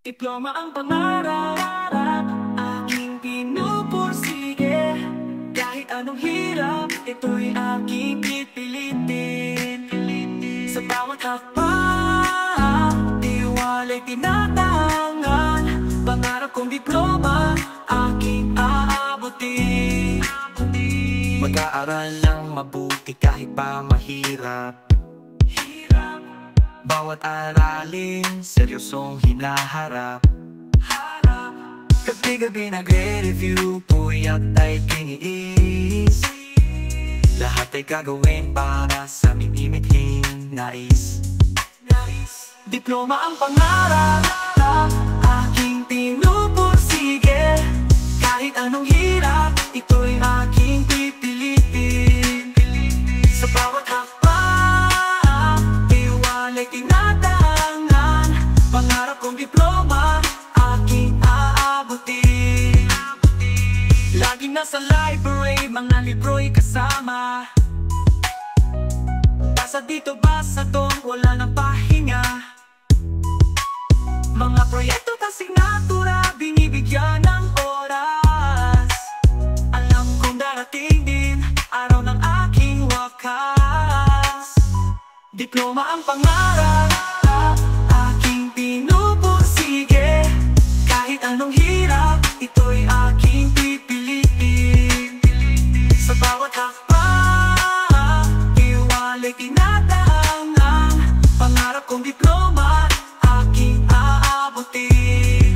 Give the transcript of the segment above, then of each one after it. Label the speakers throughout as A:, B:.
A: Diploma ang pangarap, aking pinupursige. Kahit anong hirap, ito'y aking pipilitin. Sa bawat hakbang, tiwala'y tinatangan. Pangarap kong diploma, aking aabutin.
B: Mag-aaral ng mabuti kahit pa mahirap. Bawat aralin, seryosong hinaharap. Gabi-gabi nagre-review, puyat ay kiniis. Lahat ay gagawin para sa minimithing nais.
A: Diploma ang pangarap, aking pinupursige. Kahit anong hirap, ito'y aking pipilitin. Sa bawat hakbang, tiwala'y tinatangan. Pangarap kong diploma, aking aabutin. Laging nasa library, mga libro'y kasama. Basa dito, basa doon, wala nang pahinga. Mga proyekto at asignatura, binibigyan ng oras. Alam kong darating din, araw ng aking wakas. Diploma ang pangarap, aking pinupursige. Kahit anong hirap, ito'y aking pipilitin. Sa bawat hakbang, tiwala'y tinatangan. Pangarap kong diploma, aking aabutin.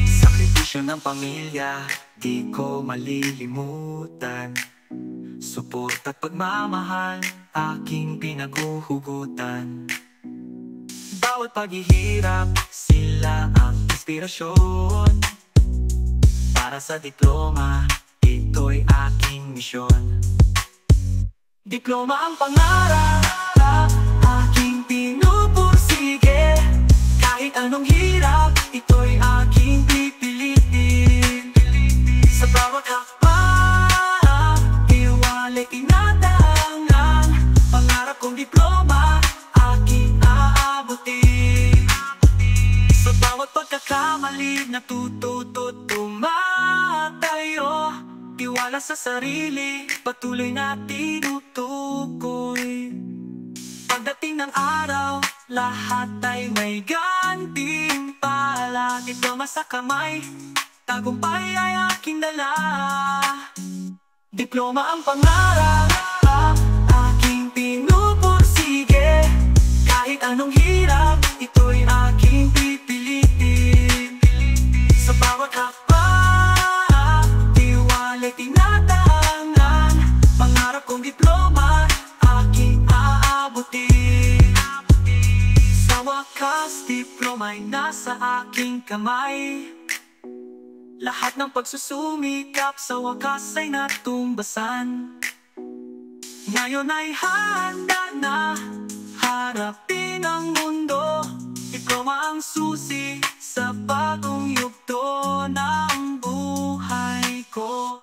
B: Sakripisyo ng pamilya, di ko malilimutan. Suporta at pagmamahal, aking pinaguhugutan. Bawat paghihirap, sila ang inspirasyon. Para sa diploma, ito'y aking misyon.
A: Diploma ang pangarap, aking pinupursige. Kahit anong hirap, ito'y aking pipilitin. Sa bawat hakbang, tiwala'y tinatangan. Pangarap kong diploma, aking aabutin. Sa bawat pagkakamali, natututo't tumatayo. Tiwala sa sarili, patuloy na tinutukoy. Pagdating ng araw, lahat ay may gantimpala. Diploma sa kamay, tagumpay ay aking dala. Diploma ang pangarap, aking pinupursige. Kahit anong hirap, ito'y aking pipilitin. Sa bawat hakbang, tiwala'y tinatangan. Pangarap kong diploma, aking aabutin. Sa wakas, diploma'y nasa aking kamay. Lahat ng pagsusumikap sa wakas ay natumbasan. Ngayon ay handa na harapin ang mundo. Diploma ang susi sa bagong yugto ng buhay ko.